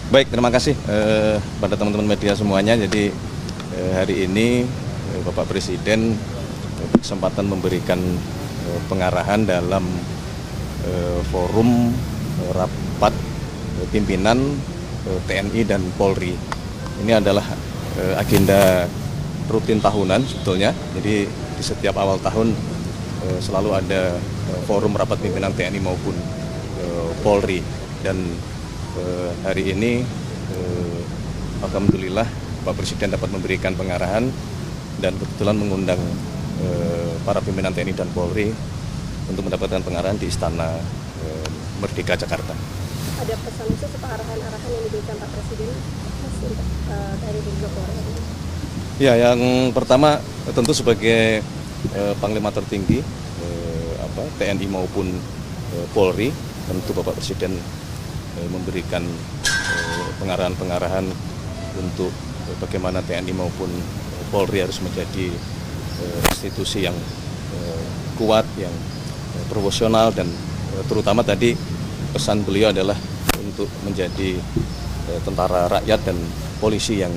Baik, terima kasih pada teman-teman media semuanya. Jadi hari ini Bapak Presiden berkesempatan memberikan pengarahan dalam forum rapat pimpinan TNI dan Polri. Ini adalah agenda rutin tahunan sebetulnya. Jadi di setiap awal tahun selalu ada forum rapat pimpinan TNI maupun Polri, dan hari ini alhamdulillah Pak Presiden dapat memberikan pengarahan dan kebetulan mengundang para pimpinan TNI dan Polri untuk mendapatkan pengarahan di Istana Merdeka Jakarta. Ada pesan khusus atau arahan-arahan yang diberikan Pak Presiden untuk TNI dan Polri? Ya, yang pertama tentu sebagai Panglima tertinggi TNI maupun Polri, tentu Bapak Presiden memberikan pengarahan-pengarahan untuk bagaimana TNI maupun Polri harus menjadi institusi yang kuat, yang profesional, dan terutama tadi pesan beliau adalah untuk menjadi tentara rakyat dan polisi yang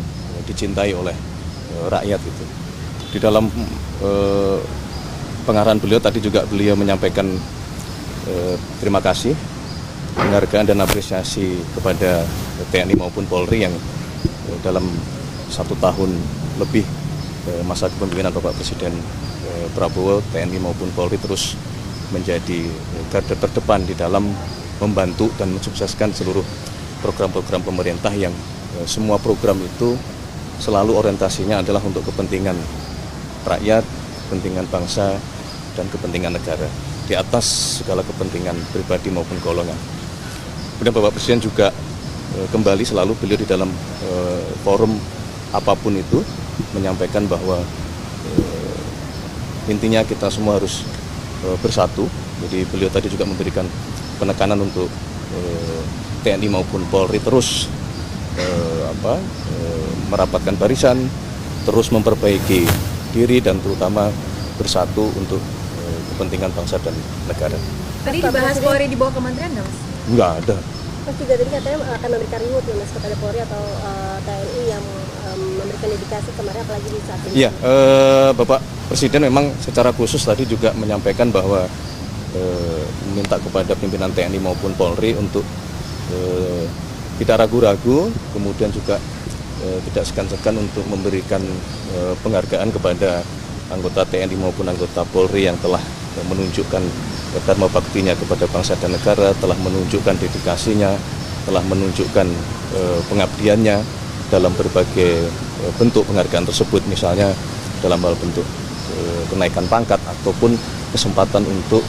dicintai oleh rakyat itu. Di dalam pengarahan beliau tadi juga beliau menyampaikan terima kasih, penghargaan dan apresiasi kepada TNI maupun Polri yang dalam 1 tahun lebih masa kepemimpinan Bapak Presiden Prabowo, TNI maupun Polri terus menjadi garda terdepan di dalam membantu dan mensukseskan seluruh program-program pemerintah yang semua program itu selalu orientasinya adalah untuk kepentingan rakyat, kepentingan bangsa, dan kepentingan negara di atas segala kepentingan pribadi maupun golongan. Kemudian Bapak Presiden juga kembali selalu beliau di dalam forum apapun itu menyampaikan bahwa intinya kita semua harus bersatu. Jadi beliau tadi juga memberikan penekanan untuk TNI maupun Polri terus merapatkan barisan, terus memperbaiki diri, dan terutama bersatu untuk kepentingan bangsa dan negara. Tadi dibahas Polri di bawah kementerian nggak, Mas? Enggak ada. Mas juga tadi katanya akan memberikan reward ya Mas kepada Polri atau TNI yang memberikan dedikasi kemarin, apalagi di saat ini. Iya, Bapak Presiden memang secara khusus tadi juga menyampaikan bahwa meminta kepada pimpinan TNI maupun Polri untuk tidak ragu-ragu, kemudian juga tidak segan-segan untuk memberikan penghargaan kepada anggota TNI maupun anggota Polri yang telah menunjukkan dharma baktinya kepada bangsa dan negara, telah menunjukkan dedikasinya, telah menunjukkan pengabdiannya dalam berbagai bentuk penghargaan tersebut, misalnya dalam hal bentuk kenaikan pangkat ataupun kesempatan untuk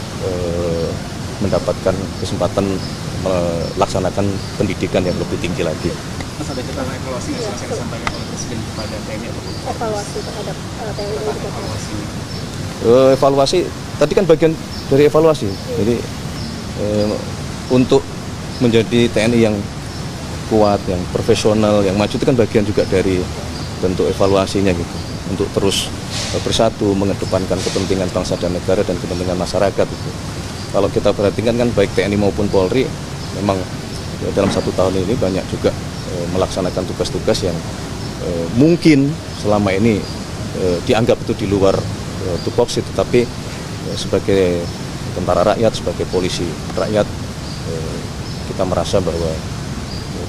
mendapatkan kesempatan melaksanakan pendidikan yang lebih tinggi lagi. Mas, ada catatan evaluasi yang selesai disampaikan oleh Presiden kepada TNI atau Polri? Evaluasi terhadap TNI dan Polri. Evaluasi tadi kan bagian dari evaluasi. Jadi untuk menjadi TNI yang kuat, yang profesional, yang maju itu kan bagian juga dari bentuk evaluasinya gitu. Untuk terus bersatu mengedepankan kepentingan bangsa dan negara dan kepentingan masyarakat itu. Kalau kita perhatikan kan baik TNI maupun Polri memang dalam 1 tahun ini banyak juga melaksanakan tugas-tugas yang mungkin selama ini dianggap itu di luar tupoksi, tetapi sebagai tentara rakyat, sebagai polisi rakyat, kita merasa bahwa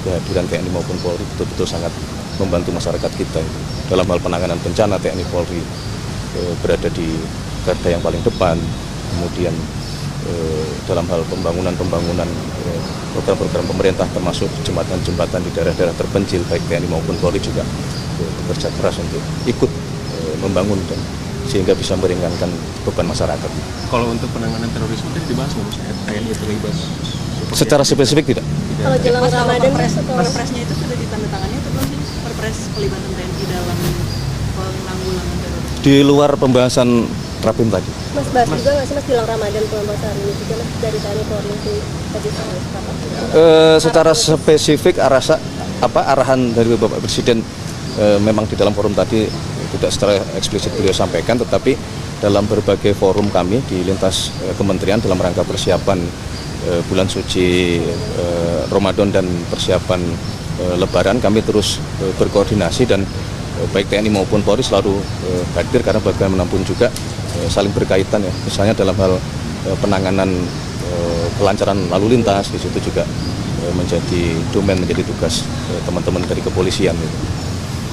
kehadiran TNI maupun Polri betul-betul sangat membantu masyarakat kita. Dalam hal penanganan bencana, TNI Polri berada di garda yang paling depan. Kemudian dalam hal pembangunan program-program pemerintah termasuk jembatan-jembatan di daerah-daerah terpencil, baik TNI maupun Polri juga bekerja keras untuk ikut membangun dan sehingga bisa meringankan beban masyarakat. Kalau untuk penanganan terorisme tadi dibahas nggak, Mas? TNI terlibat? Secara spesifik tidak. Kalau jelang Ramadan, Perpresnya itu sudah ditandatangani atau belum sih? Perpres pelibatan TNI dalam penanggulangan terorisme. Di luar pembahasan Rapim tadi. Mas bahas juga nggak sih Mas jelang Ramadan pembahasan ini juga Mas dari TNI Polri itu tadi soal Secara spesifik arahan dari Bapak Presiden memang di dalam forum tadi tidak secara eksplisit beliau sampaikan, tetapi dalam berbagai forum kami di lintas kementerian dalam rangka persiapan bulan suci Ramadan dan persiapan Lebaran kami terus berkoordinasi dan baik TNI maupun Polri selalu hadir karena bagaimanapun juga saling berkaitan ya. Misalnya dalam hal penanganan kelancaran lalu lintas di situ juga menjadi tugas teman-teman dari kepolisian. Gitu.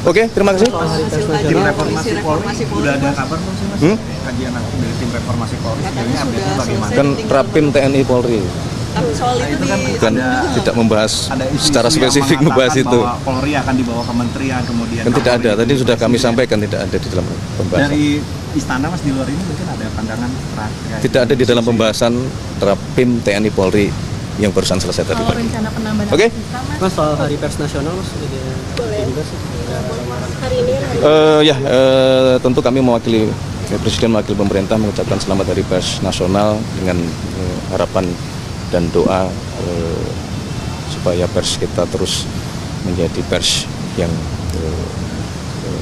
Oke, terima kasih. Hasil Tim kajian reformasi Polri udah ada kabar belum sih Mas? Hmm? Kajian dari tim reformasi Polri Katanya sebenarnya update-nya sudah bagaimana? Kan Rapim TNI Polri Tapi soal itu itu kan kan ada- tidak membahas Ada isu-isu secara yang spesifik mengatakan membahas itu. bahwa Polri akan dibawa kementerian kemudian Kan tidak ada. Kapolri Tadi itu sudah kami presiden. sampaikan tidak ada di dalam pembahasan. Dari istana Mas di luar ini mungkin ada pandangan terkait Tidak ada di dalam isu-isu pembahasan Rapim TNI Polri yang barusan selesai tadi Kalau pagi. rencana penambahan Oke. alutsista, Mas, Mas, soal hari pers nasional Mas udah Boleh. juga sih. Hari ini kan Tentu kami mewakili Presiden mewakili pemerintah mengucapkan selamat Hari Pers Nasional dengan harapan dan doa supaya pers kita terus menjadi pers yang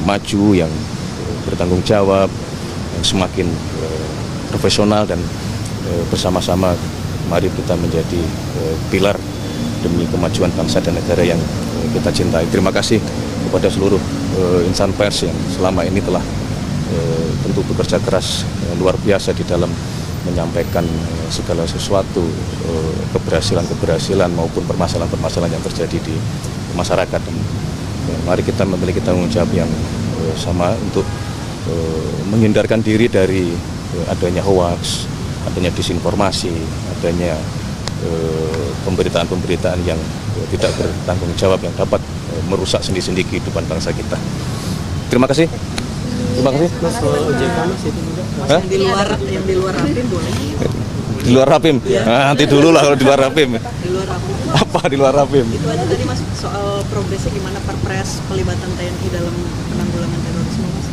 maju, yang bertanggung jawab, yang semakin profesional dan bersama-sama mari kita menjadi pilar demi kemajuan bangsa dan negara yang kita cintai. Terima kasih kepada seluruh insan pers yang selama ini telah tentu bekerja keras luar biasa di dalam menyampaikan segala sesuatu, keberhasilan maupun permasalahan-permasalahan yang terjadi di masyarakat. Dan, mari kita memiliki tanggung jawab yang sama untuk menghindarkan diri dari adanya hoaks, adanya disinformasi, adanya pemberitaan-pemberitaan yang tidak bertanggung jawab yang dapat merusak sendi-sendi kehidupan bangsa kita. Terima kasih. Terima kasih. Mas, soal OJK Mas itu juga. Mas, Hah? yang di luar Rapim boleh. Di luar Rapim? Nah, nanti dulu lah kalau di luar Rapim. Di luar Rapim. Apa di luar Rapim? Itu aja tadi Mas soal progresnya gimana perpres pelibatan TNI dalam penanggulangan terorisme Mas.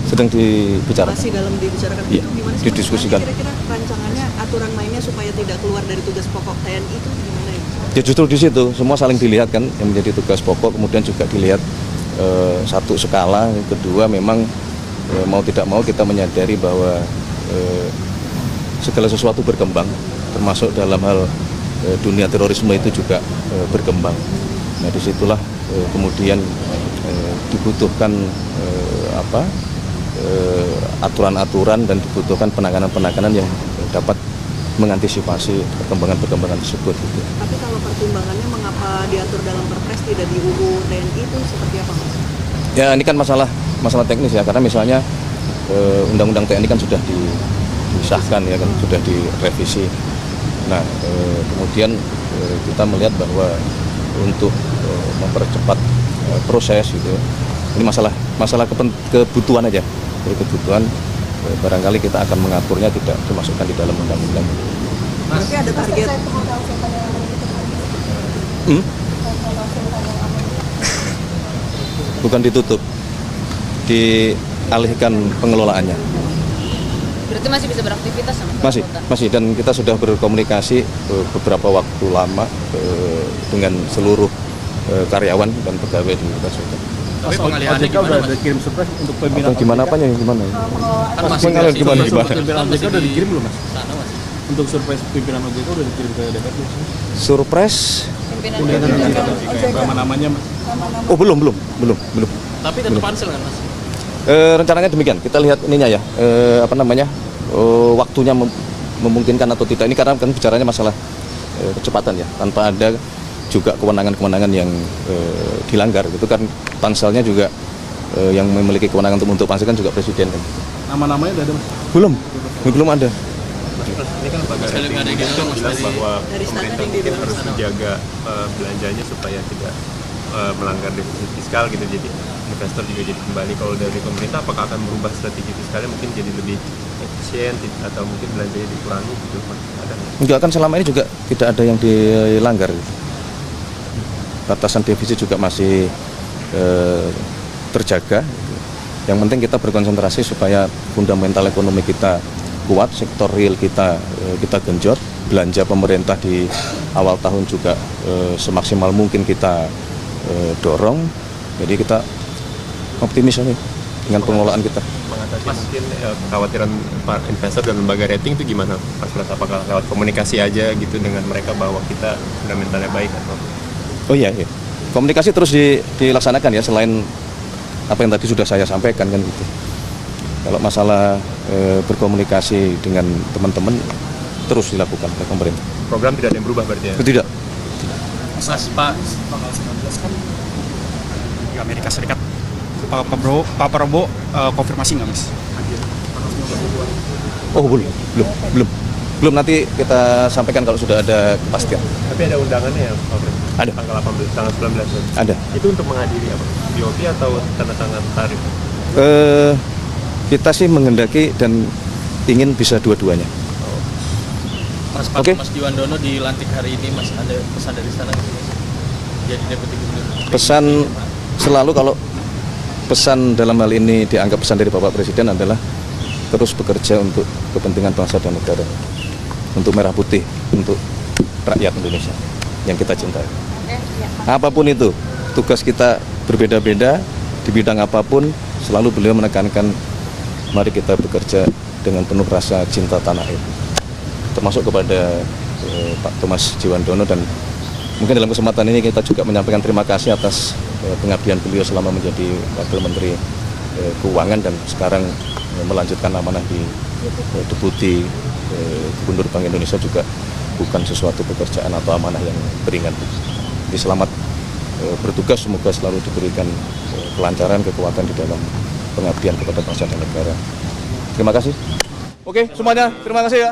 Sedang dibicarakan. Masih dalam dibicarakan Iya, itu gimana sih? Mas? didiskusikan. Nanti kira-kira rancangannya aturan mainnya supaya tidak keluar dari tugas pokok TNI itu gimana ya? Ya justru di situ semua saling dilihat kan yang menjadi tugas pokok, kemudian juga dilihat satu skala, yang kedua memang mau tidak mau kita menyadari bahwa segala sesuatu berkembang, termasuk dalam hal dunia terorisme itu juga berkembang. Nah disitulah kemudian dibutuhkan aturan-aturan dan dibutuhkan penanganan-penanganan yang dapat mengantisipasi perkembangan-perkembangan tersebut. Gitu. Tapi kalau pertimbangannya mengapa diatur dalam perpres tidak di UU TNI itu seperti apa Mas? Ya ini kan masalah teknis ya, karena misalnya undang-undang TNI kan sudah disahkan ya kan, sudah direvisi. Nah kemudian kita melihat bahwa untuk mempercepat proses gitu, ini masalah kebutuhan aja, dari kebutuhan barangkali kita akan mengaturnya tidak dimasukkan di dalam undang-undang. Berarti ada target. Bukan ditutup, dialihkan pengelolaannya. berarti masih bisa beraktivitas sama Masih dan kita sudah berkomunikasi beberapa waktu lama dengan seluruh karyawan dan pegawai di Kasubag. Tapi pengalihannya gimana Mas? Kirim surprise untuk pimpinan Atau gimana apanya gimana? Kan Pengalihan gimana? Pimpinan OJK udah dikirim belum Mas? Untuk surprise pimpinan OJK udah dikirim ke DPR belum? Surprise? pimpinan Nama-namanya Mas? Oh belum. Tapi tetap pansel kan Mas? Rencananya demikian. Kita lihat ininya ya, waktunya memungkinkan atau tidak. Ini karena kan bicaranya masalah kecepatan ya, tanpa ada juga kewenangan-kewenangan yang dilanggar. Itu kan panselnya juga yang memiliki kewenangan untuk pansel kan juga presiden kan. Nama-namanya udah ada Mas? Belum ada. Ini kan lembaga rating jelas bahwa Dari standar pemerintah yang mungkin dibahas. harus menjaga belanjanya supaya tidak melanggar defisit fiskal gitu, jadi investor juga jadi kembali. Kalau dari pemerintah apakah akan merubah strategi fiskalnya mungkin jadi lebih efisien atau mungkin belanjanya dikurangi gitu Mas? Ada nggak? Enggak, kan selama ini juga tidak ada yang dilanggar. Batasan defisit juga masih terjaga. Yang penting kita berkonsentrasi supaya fundamental ekonomi kita kuat, sektor real kita genjot, belanja pemerintah di awal tahun juga semaksimal mungkin kita dorong. Jadi kita optimis nih dengan pengelolaan kita. Mengatasi mungkin kekhawatiran para investor dan lembaga rating itu gimana Mas? Apakah lewat komunikasi aja gitu dengan mereka bahwa kita fundamentalnya baik atau? Oh iya, iya. Komunikasi terus dilaksanakan ya, selain apa yang tadi sudah saya sampaikan kan gitu. Kalau masalah berkomunikasi dengan teman-teman terus dilakukan oleh pemerintah. Program tidak ada yang berubah berarti ya? Tidak. Mas, Pak, tanggal 19 kan di Amerika Serikat. Pak Prabowo konfirmasi nggak, Mas? Oh belum. Nanti kita sampaikan kalau sudah ada kepastian. Tapi ada undangannya ya, Pak Presiden? Ada. Tanggal 18, tanggal 19 berarti? Ada. Itu untuk menghadiri apa? BOP atau tanda tangan tarif? Kita sih menghendaki dan ingin bisa dua-duanya. Mas Oke. Mas Jiwandono dilantik hari ini, Mas, ada pesan dari sana nggak sih, Mas? Jadi deputi gubernur. Pesan selalu kalau pesan dalam hal ini dianggap pesan dari Bapak Presiden adalah terus bekerja untuk kepentingan bangsa dan negara, untuk merah putih, untuk rakyat Indonesia yang kita cintai. Apapun itu, tugas kita berbeda-beda di bidang apapun, selalu beliau menekankan mari kita bekerja dengan penuh rasa cinta tanah air. Termasuk kepada Pak Thomas Jiwandono, dan mungkin dalam kesempatan ini kita juga menyampaikan terima kasih atas pengabdian beliau selama menjadi Wakil Menteri Keuangan dan sekarang melanjutkan amanah di Deputi Gubernur Bank Indonesia juga bukan sesuatu pekerjaan atau amanah yang ringan. Jadi selamat bertugas, semoga selalu diberikan kelancaran, kekuatan di dalam pengabdian kepada bangsa dan negara. Terima kasih. Oke, semuanya terima kasih ya.